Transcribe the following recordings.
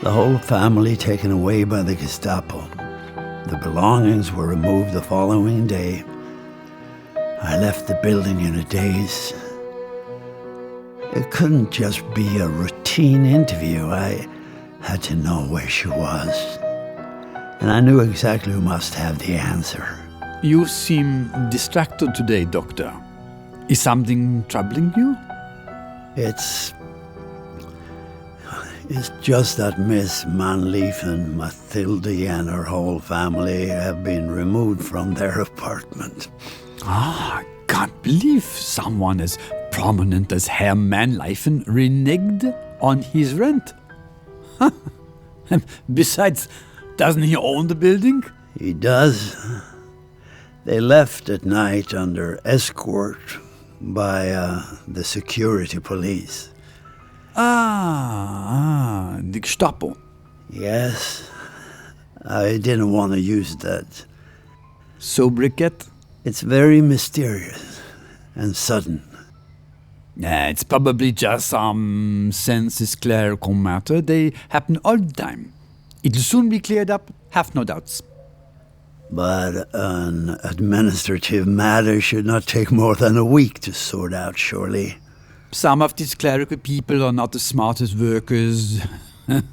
The whole family taken away by the Gestapo. The belongings were removed the following day. I left the building in a daze. It couldn't just be a routine interview. I had to know where she was. And I knew exactly who must have the answer. You seem distracted today, Doctor. Is something troubling you? It's just that Miss Manleaf and Tildi and her whole family have been removed from their apartment. I can't believe someone as prominent as Herr Manleifen reneged on his rent. Besides, doesn't he own the building? He does. They left at night under escort by the security police. The Gestapo. Yes. I didn't want to use that. Sobriquet? It's very mysterious and sudden. It's probably just some senses clerical matter. They happen all the time. It'll soon be cleared up, have no doubts. But an administrative matter should not take more than a week to sort out, surely. Some of these clerical people are not the smartest workers.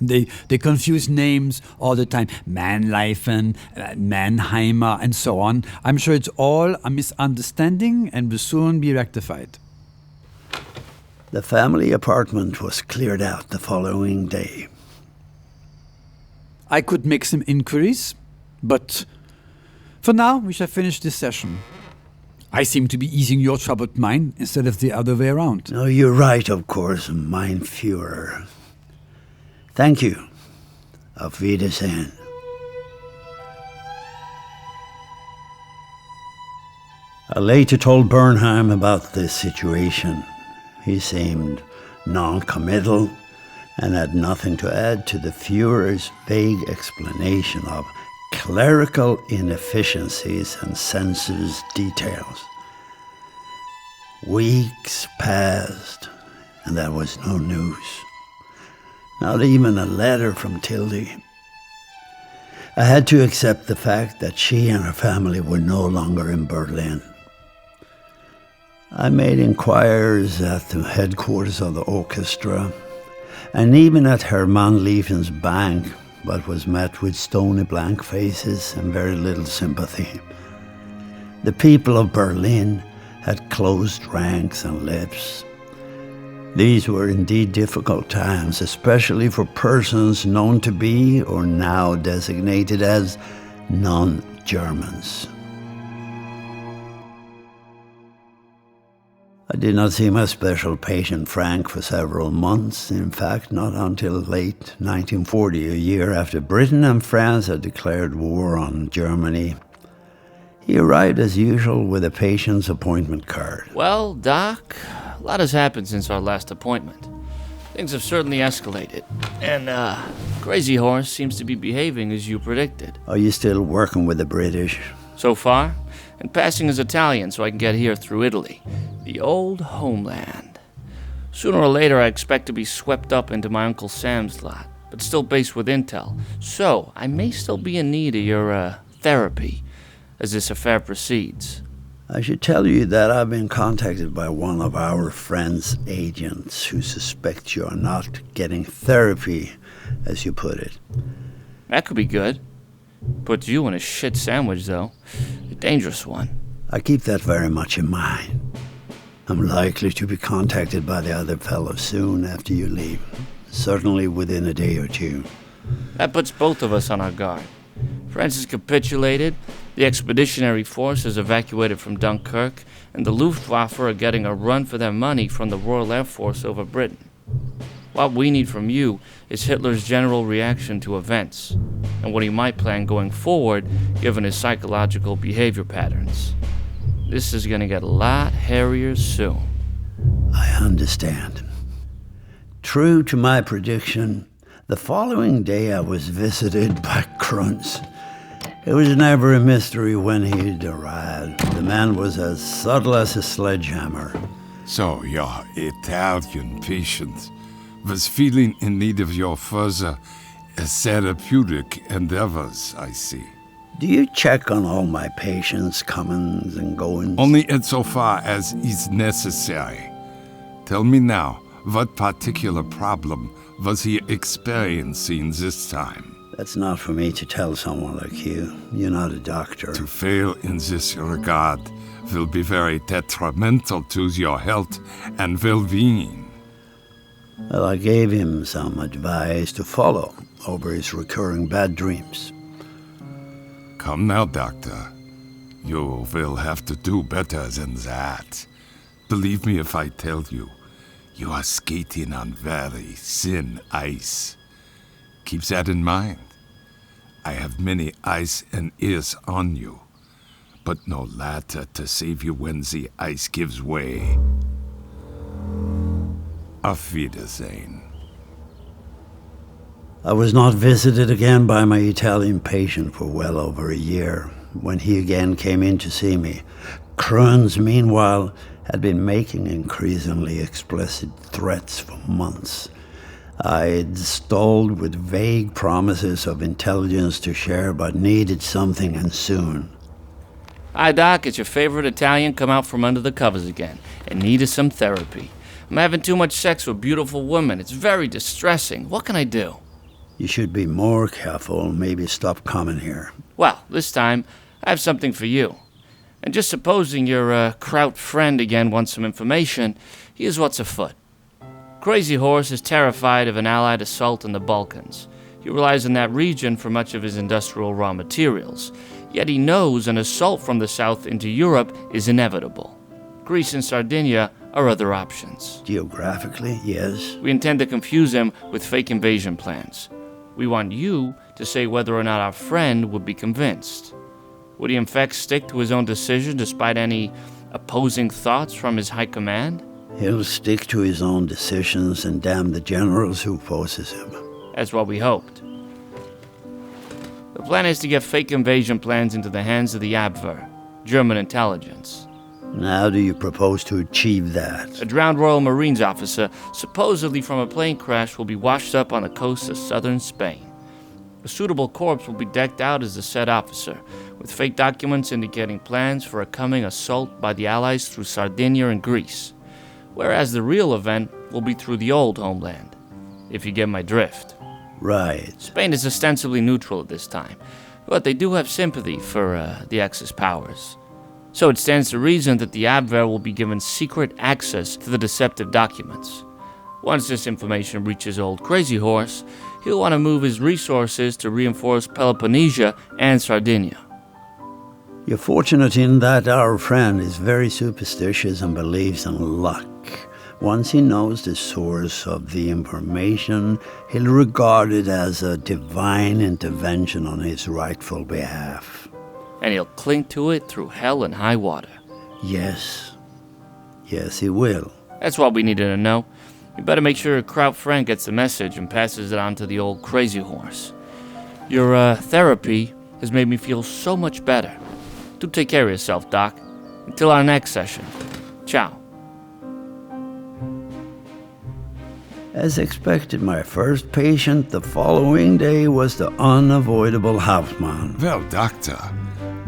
They confuse names all the time. Manleifen, Mannheimer, and so on. I'm sure it's all a misunderstanding and will soon be rectified. The family apartment was cleared out the following day. I could make some inquiries, but for now we shall finish this session. I seem to be easing your troubled mind instead of the other way around. No, you're right, of course, mein Führer. Thank you. Auf Wiedersehen. I later told Bernheim about this situation. He seemed non-committal and had nothing to add to the Führer's vague explanation of clerical inefficiencies and census details. Weeks passed, and there was no news. Not even a letter from Tildi. I had to accept the fact that she and her family were no longer in Berlin. I made inquiries at the headquarters of the orchestra, and even at Herr Manleifen's bank, but was met with stony blank faces and very little sympathy. The people of Berlin had closed ranks and lips. These were indeed difficult times, especially for persons known to be, or now designated as, non-Germans. I did not see my special patient Frank for several months. In fact, not until late 1940, a year after Britain and France had declared war on Germany. He arrived as usual with a patient's appointment card. Well, Doc, a lot has happened since our last appointment. Things have certainly escalated. And, Crazy Horse seems to be behaving as you predicted. Are you still working with the British? So far, and passing as Italian so I can get here through Italy. The old homeland. Sooner or later, I expect to be swept up into my Uncle Sam's lot, but still based with intel. So, I may still be in need of your, therapy as this affair proceeds. I should tell you that I've been contacted by one of our friend's agents who suspects you are not getting therapy, as you put it. That could be good. Puts you in a shit sandwich, though. A dangerous one. I keep that very much in mind. I'm likely to be contacted by the other fellow soon after you leave. Certainly within a day or two. That puts both of us on our guard. France has capitulated, the expeditionary force is evacuated from Dunkirk, and the Luftwaffe are getting a run for their money from the Royal Air Force over Britain. What we need from you is Hitler's general reaction to events, and what he might plan going forward given his psychological behavior patterns. This is going to get a lot hairier soon. I understand. True to my prediction, the following day I was visited by Krunz. It was never a mystery when he'd arrived. The man was as subtle as a sledgehammer. So your Italian patient was feeling in need of your further Therapeutic endeavors, I see. Do you check on all my patients' comings and goings? Only insofar as is necessary. Tell me now, what particular problem was he experiencing this time? That's not for me to tell someone like you. You're not a doctor. To fail in this regard will be very detrimental to your health and well-being. Well, I gave him some advice to follow over his recurring bad dreams. Come now, Doctor. You will have to do better than that. Believe me if I tell you, you are skating on very thin ice. Keep that in mind. I have many eyes and ears on you, but no ladder to save you when the ice gives way. Auf Wiedersehen. I was not visited again by my Italian patient for well over a year, when he again came in to see me. Crohn's, meanwhile, had been making increasingly explicit threats for months. I'd stalled with vague promises of intelligence to share, but needed something, and soon. Hi, Doc. It's your favorite Italian come out from under the covers again and needed some therapy. I'm having too much sex with beautiful women. It's very distressing. What can I do? You should be more careful, maybe stop coming here. Well, this time, I have something for you. And just supposing your kraut friend again wants some information, here's what's afoot. Crazy Horse is terrified of an Allied assault in the Balkans. He relies on that region for much of his industrial raw materials. Yet he knows an assault from the south into Europe is inevitable. Greece and Sardinia are other options. Geographically, yes. We intend to confuse him with fake invasion plans. We want you to say whether or not our friend would be convinced. Would he in fact stick to his own decision despite any opposing thoughts from his high command? He'll stick to his own decisions and damn the generals who opposes him. That's what we hoped. The plan is to get fake invasion plans into the hands of the Abwehr, German intelligence. And how do you propose to achieve that? A drowned Royal Marines officer, supposedly from a plane crash, will be washed up on the coast of southern Spain. A suitable corpse will be decked out as the said officer, with fake documents indicating plans for a coming assault by the Allies through Sardinia and Greece, whereas the real event will be through the old homeland, if you get my drift. Right. Spain is ostensibly neutral at this time, but they do have sympathy for the Axis powers. So it stands to reason that the Abwehr will be given secret access to the deceptive documents. Once this information reaches old Crazy Horse, he'll want to move his resources to reinforce Peloponnesia and Sardinia. You're fortunate in that our friend is very superstitious and believes in luck. Once he knows the source of the information, he'll regard it as a divine intervention on his rightful behalf. And he'll cling to it through hell and high water. Yes. Yes, he will. That's what we needed to know. You better make sure your kraut friend gets the message and passes it on to the old Crazy Horse. Your therapy has made me feel so much better. Do take care of yourself, Doc. Until our next session. Ciao. As expected, my first patient the following day was the unavoidable Hauptmann. Well, Doctor,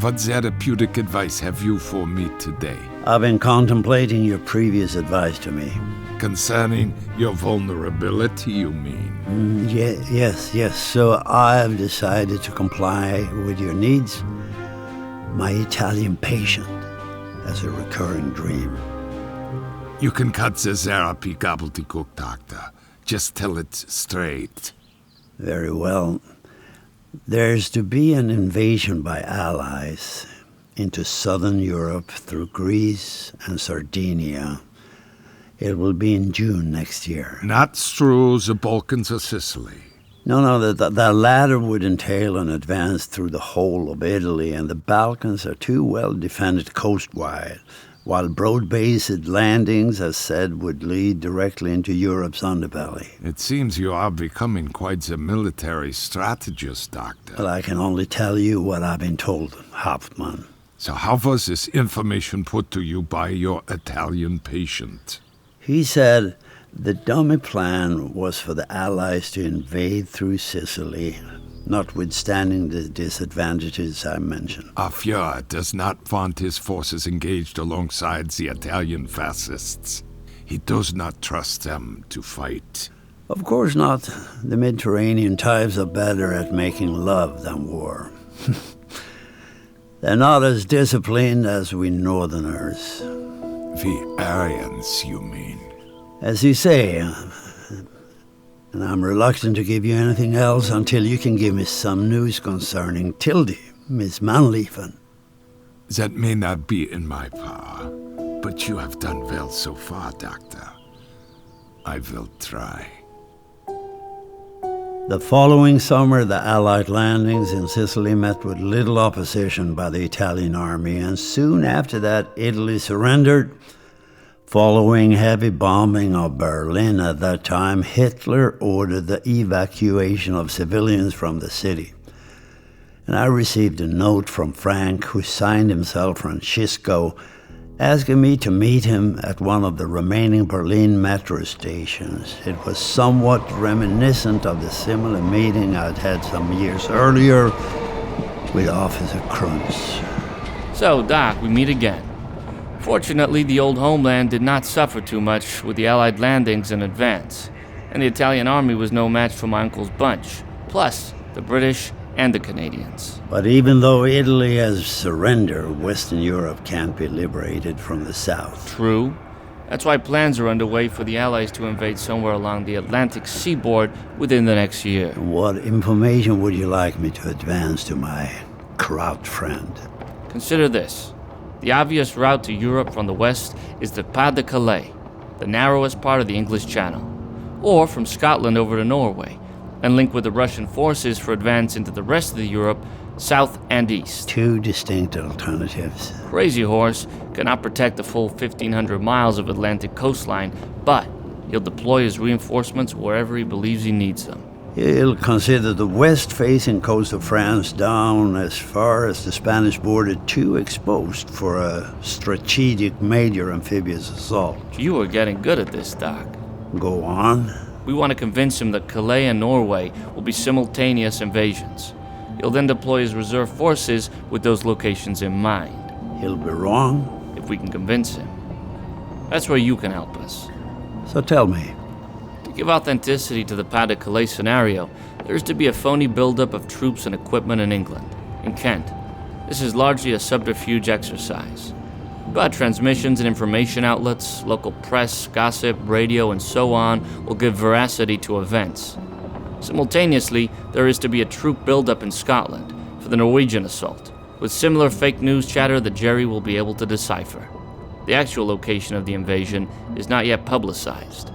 what therapeutic advice have you for me today? I've been contemplating your previous advice to me. Concerning your vulnerability, you mean? Yes. So I've decided to comply with your needs. My Italian patient has a recurring dream. You can cut the therapy gobbledygook, Doctor. Just tell it straight. Very well. There's to be an invasion by Allies into southern Europe through Greece and Sardinia. It will be in June next year. Not through the Balkans or Sicily. No, the latter would entail an advance through the whole of Italy, and the Balkans are too well defended coastwide, while broad-based landings, as said, would lead directly into Europe's underbelly. It seems you are becoming quite the military strategist, Doctor. Well, I can only tell you what I've been told, Hauptmann. So how was this information put to you by your Italian patient? He said The dummy plan was for the Allies to invade through Sicily, notwithstanding the disadvantages I mentioned. Our Fuhrer does not want his forces engaged alongside the Italian fascists. He does not trust them to fight. Of course not. The Mediterranean types are better at making love than war. They're not as disciplined as we Northerners. The Aryans, you mean? As you say, and I'm reluctant to give you anything else until you can give me some news concerning Tildi, Miss Mannliefen. That may not be in my power, but you have done well so far, Doctor. I will try. The following summer, the Allied landings in Sicily met with little opposition by the Italian army, and soon after that, Italy surrendered. Following heavy bombing of Berlin at that time, Hitler ordered the evacuation of civilians from the city. And I received a note from Frank, who signed himself Francisco, asking me to meet him at one of the remaining Berlin metro stations. It was somewhat reminiscent of the similar meeting I'd had some years earlier with Officer Krantz. So, Doc, we meet again. Fortunately, the old homeland did not suffer too much with the Allied landings in advance, and the Italian army was no match for my uncle's bunch, plus the British and the Canadians. But even though Italy has surrendered, Western Europe can't be liberated from the south. True. That's why plans are underway for the Allies to invade somewhere along the Atlantic seaboard within the next year. What information would you like me to advance to my corrupt friend? Consider this. The obvious route to Europe from the west is the Pas de Calais, the narrowest part of the English Channel, or from Scotland over to Norway, and link with the Russian forces for advance into the rest of the Europe, south and east. Two distinct alternatives. Crazy Horse cannot protect the full 1,500 miles of Atlantic coastline, but he'll deploy his reinforcements wherever he believes he needs them. He'll consider the west-facing coast of France down as far as the Spanish border too exposed for a strategic major amphibious assault. You are getting good at this, Doc. Go on. We want to convince him that Calais and Norway will be simultaneous invasions. He'll then deploy his reserve forces with those locations in mind. He'll be wrong. If we can convince him. That's where you can help us. So tell me. To give authenticity to the Pas de Calais scenario, there is to be a phony buildup of troops and equipment in England, in Kent. This is largely a subterfuge exercise. But transmissions and information outlets, local press, gossip, radio, and so on will give veracity to events. Simultaneously, there is to be a troop buildup in Scotland for the Norwegian assault, with similar fake news chatter that Jerry will be able to decipher. The actual location of the invasion is not yet publicized.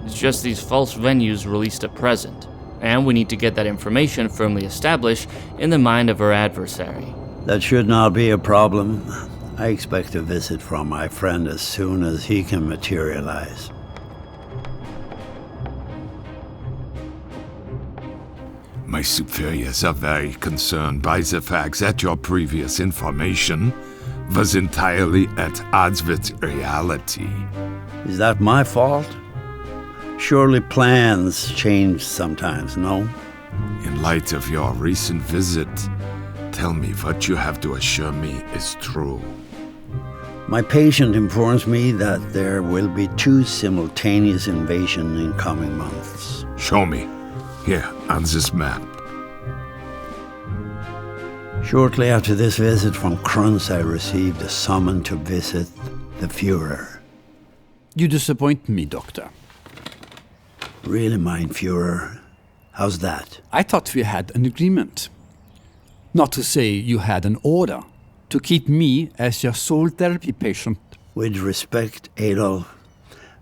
It's just these false venues released at present, and we need to get that information firmly established in the mind of our adversary. That should not be a problem. I expect a visit from my friend as soon as he can materialize. My superiors are very concerned by the fact that your previous information was entirely at odds with reality. Is that my fault? Surely plans change sometimes, no? In light of your recent visit, tell me what you have to assure me is true. My patient informs me that there will be 2 simultaneous invasions in coming months. Show me. Here, on this map. Shortly after this visit from Krantz, I received a summons to visit the Führer. You disappoint me, Doctor. Really, mein Führer? How's that? I thought we had an agreement. Not to say you had an order to keep me as your sole therapy patient. With respect, Adolf,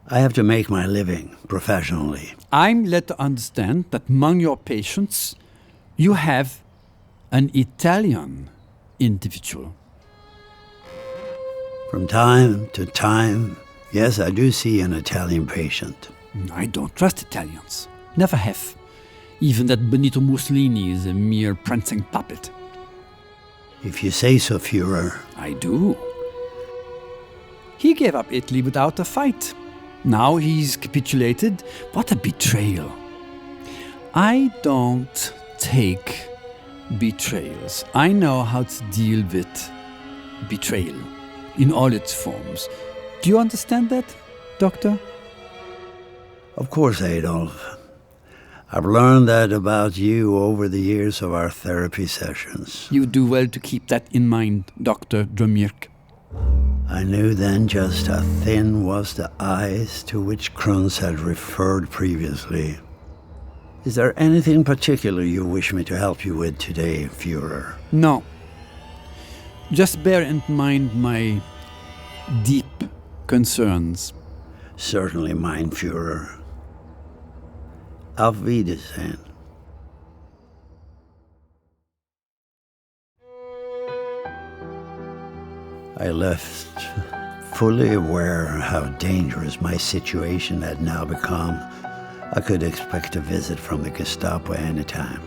I have to make my living professionally. I'm led to understand that among your patients, you have an Italian individual. From time to time, yes, I do see an Italian patient. I don't trust Italians. Never have. Even that Benito Mussolini is a mere prancing puppet. If you say so, Führer. I do. He gave up Italy without a fight. Now he's capitulated. What a betrayal. I don't take betrayals. I know how to deal with betrayal in all its forms. Do you understand that, Doctor? Of course, Adolf. I've learned that about you over the years of our therapy sessions. You do well to keep that in mind, Dr. Dromyrk. I knew then just how thin was the ice to which Kruns had referred previously. Is there anything particular you wish me to help you with today, Führer? No. Just bear in mind my deep concerns. Certainly, mein Führer. Auf Wiedersehen. I left, fully aware how dangerous my situation had now become. I could expect a visit from the Gestapo any time.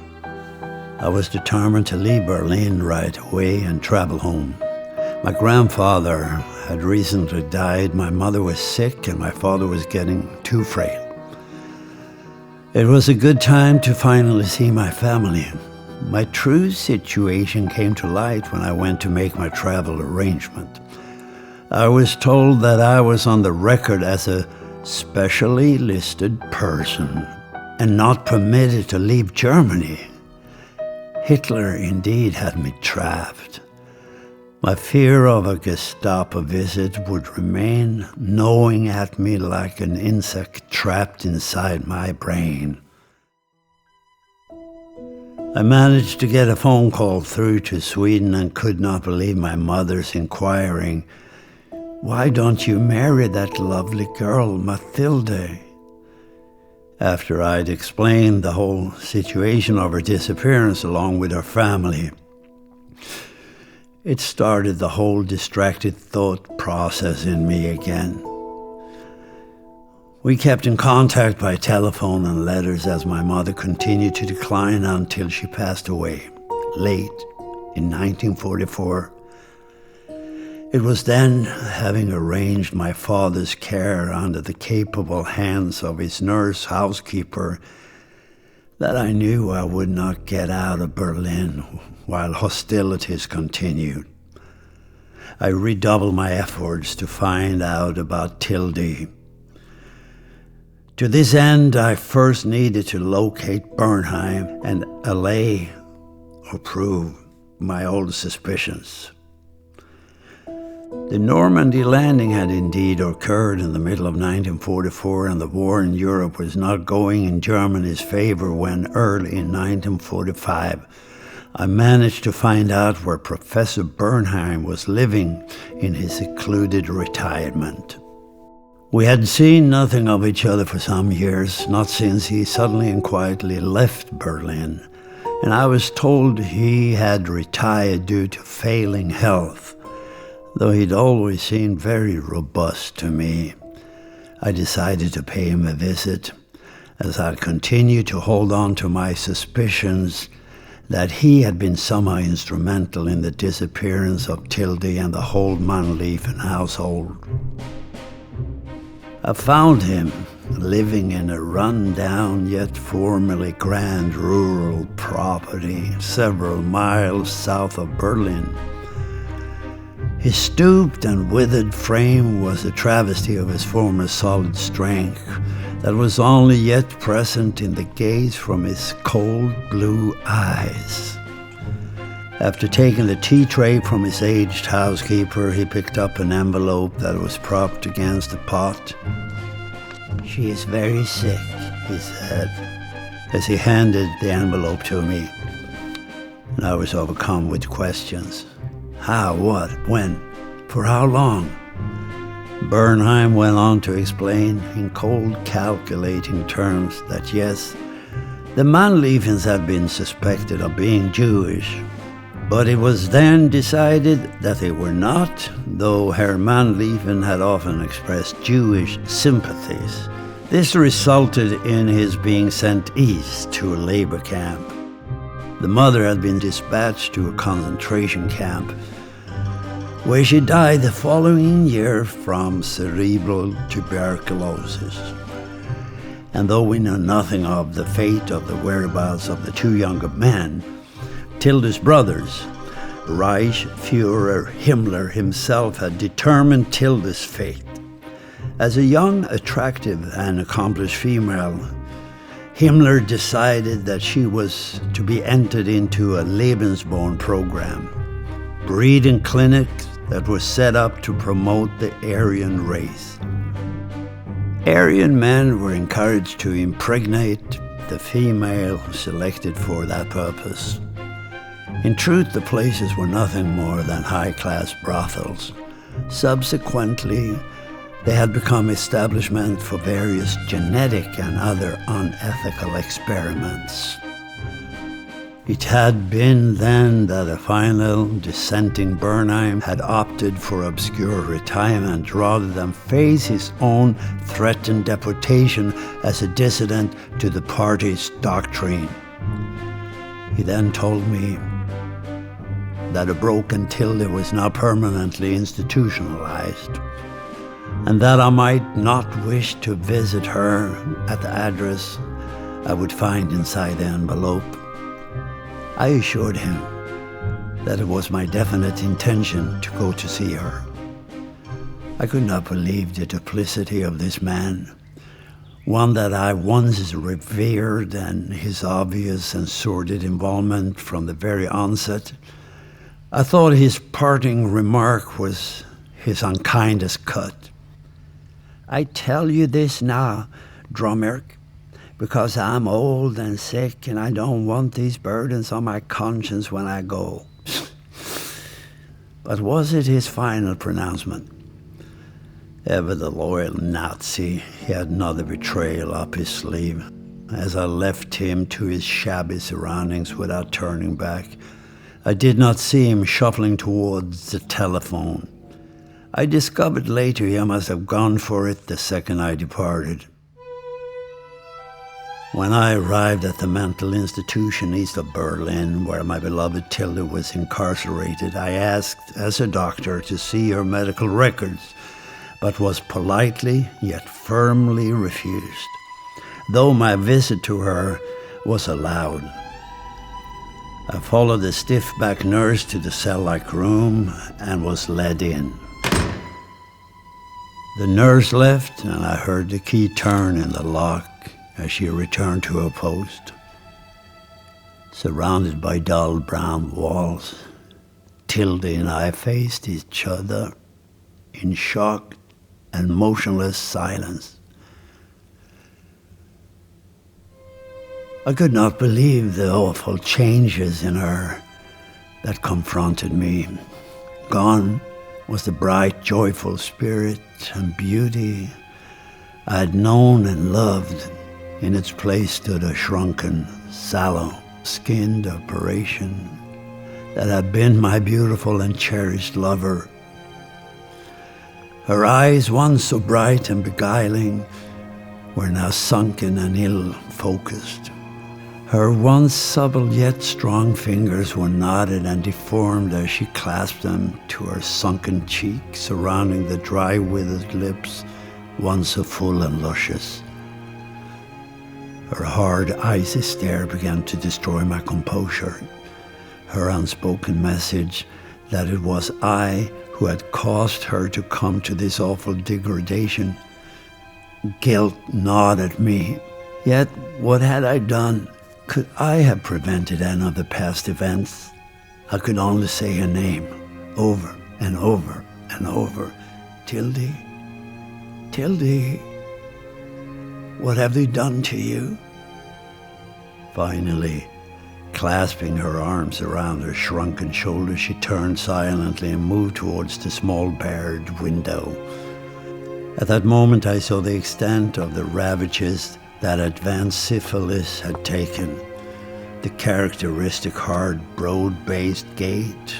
I was determined to leave Berlin right away and travel home. My grandfather had recently died, my mother was sick, and my father was getting too frail. It was a good time to finally see my family. My true situation came to light when I went to make my travel arrangement. I was told that I was on the record as a specially listed person and not permitted to leave Germany. Hitler indeed had me trapped. My fear of a Gestapo visit would remain gnawing at me like an insect trapped inside my brain. I managed to get a phone call through to Sweden and could not believe my mother's inquiring, "Why don't you marry that lovely girl, Mathilde?" After I'd explained the whole situation of her disappearance along with her family, it started the whole distracted thought process in me again. We kept in contact by telephone and letters as my mother continued to decline until she passed away, late in 1944. It was then, having arranged my father's care under the capable hands of his nurse housekeeper, that I knew I would not get out of Berlin while hostilities continued. I redoubled my efforts to find out about Tildi. To this end, I first needed to locate Bernheim and allay or prove my old suspicions. The Normandy landing had indeed occurred in the middle of 1944, and the war in Europe was not going in Germany's favor when, early in 1945, I managed to find out where Professor Bernheim was living in his secluded retirement. We had seen nothing of each other for some years, not since he suddenly and quietly left Berlin, and I was told he had retired due to failing health. Though he'd always seemed very robust to me, I decided to pay him a visit, as I continued to hold on to my suspicions that he had been somehow instrumental in the disappearance of Tildi and the whole Mannliefen household. I found him living in a run-down yet formerly grand rural property several miles south of Berlin. His stooped and withered frame was a travesty of his former solid strength that was only yet present in the gaze from his cold blue eyes. After taking the tea tray from his aged housekeeper, he picked up an envelope that was propped against the pot. "She is very sick," he said, as he handed the envelope to me. And I was overcome with questions. How, what, when, for how long? Bernheim went on to explain in cold, calculating terms that yes, the Mannliefens had been suspected of being Jewish, but it was then decided that they were not, though Herr Mannliefen had often expressed Jewish sympathies. This resulted in his being sent east to a labor camp. The mother had been dispatched to a concentration camp. where she died the following year from cerebral tuberculosis. And though we know nothing of the fate of the whereabouts of the two younger men, Tildi's brothers, Reich Führer Himmler himself had determined Tildi's fate. As a young, attractive, and accomplished female, Himmler decided that she was to be entered into a Lebensborn program, breeding clinics that were set up to promote the Aryan race. Aryan men were encouraged to impregnate the female selected for that purpose. In truth, the places were nothing more than high-class brothels. Subsequently, they had become establishments for various genetic and other unethical experiments. It had been then that a final dissenting Bernheim had opted for obscure retirement rather than face his own threatened deportation as a dissident to the party's doctrine. He then told me that a broken Tildi was now permanently institutionalized, and that I might not wish to visit her at the address I would find inside the envelope. I assured him that it was my definite intention to go to see her. I could not believe the duplicity of this man, one that I once revered, and his obvious and sordid involvement from the very onset. I thought his parting remark was his unkindest cut. I tell you this now, Dromyrk, because I'm old and sick and I don't want these burdens on my conscience when I go. But was it his final pronouncement? Ever the loyal Nazi, he had another betrayal up his sleeve. As I left him to his shabby surroundings without turning back, I did not see him shuffling towards the telephone. I discovered later he must have gone for it the second I departed. When I arrived at the mental institution east of Berlin, where my beloved Tildi was incarcerated, I asked, as a doctor, to see her medical records, but was politely yet firmly refused, though my visit to her was allowed. I followed the stiff-backed nurse to the cell-like room and was led in. The nurse left, and I heard the key turn in the lock as she returned to her post. Surrounded by dull brown walls, Tildi and I faced each other in shocked and motionless silence. I could not believe the awful changes in her that confronted me. Gone was the bright, joyful spirit and beauty I had known and loved. In its place stood a shrunken, sallow-skinned apparition that had been my beautiful and cherished lover. Her eyes, once so bright and beguiling, were now sunken and ill-focused. Her once supple yet strong fingers were knotted and deformed as she clasped them to her sunken cheek, surrounding the dry, withered lips, once so full and luscious. Her hard, icy stare began to destroy my composure. Her unspoken message that it was I who had caused her to come to this awful degradation. Guilt gnawed at me. Yet, what had I done? Could I have prevented any of the past events? I could only say her name, over and over and over. Tildi, Tildi, what have they done to you? Finally, clasping her arms around her shrunken shoulders, she turned silently and moved towards the small barred window. At that moment, I saw the extent of the ravages that advanced syphilis had taken. The characteristic hard, broad-based gait,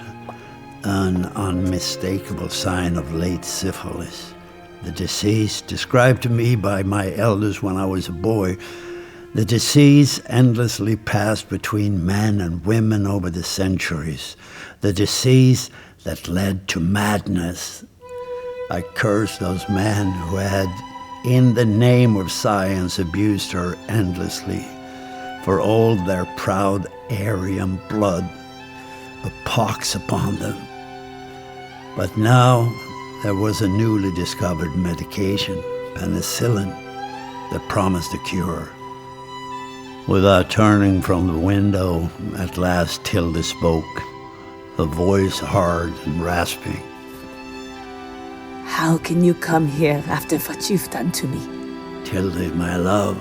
an unmistakable sign of late syphilis. The disease, described to me by my elders when I was a boy, the disease endlessly passed between men and women over the centuries. The disease that led to madness. I cursed those men who had, in the name of science, abused her endlessly, for all their proud Aryan blood, a pox upon them. But now there was a newly discovered medication, penicillin, that promised a cure. Without turning from the window, at last Tildi spoke, her voice hard and rasping. How can you come here after what you've done to me? Tildi, my love,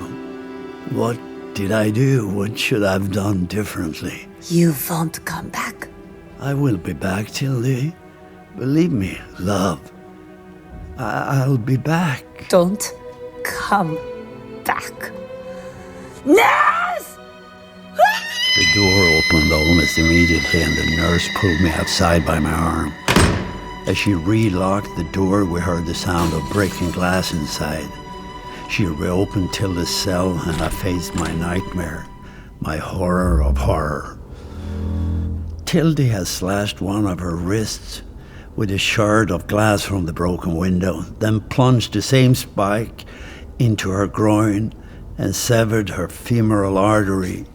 what did I do? What should I have done differently? You won't come back. I will be back, Tildi. Believe me, love. I'll be back. Don't come back. Nurse! The door opened almost immediately and the nurse pulled me outside by my arm. As she relocked the door, we heard the sound of breaking glass inside. She reopened Tilda's cell and I faced my nightmare, my horror of horror. Tildi had slashed one of her wrists with a shard of glass from the broken window, then plunged the same spike into her groin and severed her femoral artery.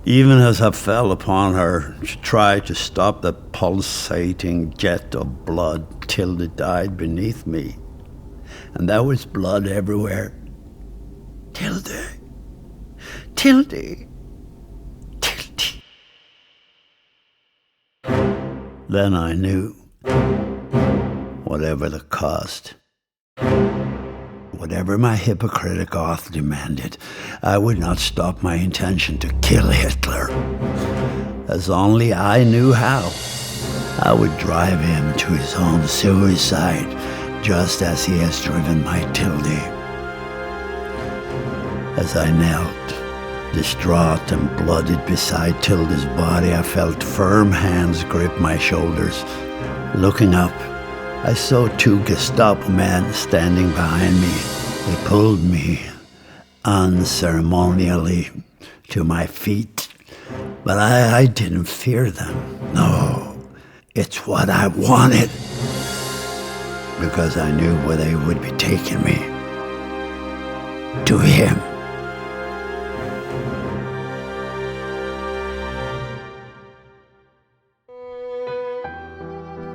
Even as I fell upon her to try to stop the pulsating jet of blood, Tildi died beneath me. And there was blood everywhere. Tildi. Tildi. Tildi. Then I knew, whatever the cost, whatever my hypocritic oath demanded, I would not stop my intention to kill Hitler. As only I knew how, I would drive him to his own suicide, just as he has driven my Tildi. As I knelt, distraught and blooded beside Tildi's body, I felt firm hands grip my shoulders. Looking up, I saw two Gestapo men standing behind me. They pulled me unceremonially to my feet, but I didn't fear them. No, it's what I wanted, because I knew where they would be taking me. To him.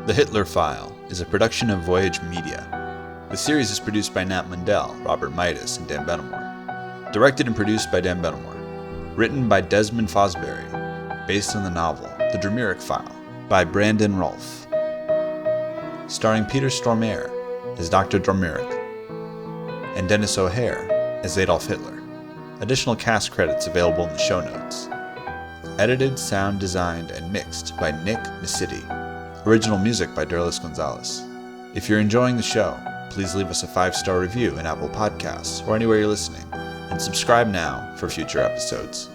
The Hitler File is a production of Voyage Media. The series is produced by Nat Mundell, Robert Midas, and Dan Benamor. Directed and produced by Dan Benamor. Written by Desmond Fosbury. Based on the novel The Dromyrk File by Brandon Rolfe. Starring Peter Stormare as Dr. Dromyrk and Dennis O'Hare as Adolf Hitler. Additional cast credits available in the show notes. Edited, sound designed, and mixed by Nick Misiti. Original music by Derlis Gonzalez. If you're enjoying the show, please leave us a 5-star review in Apple Podcasts or anywhere you're listening, and subscribe now for future episodes.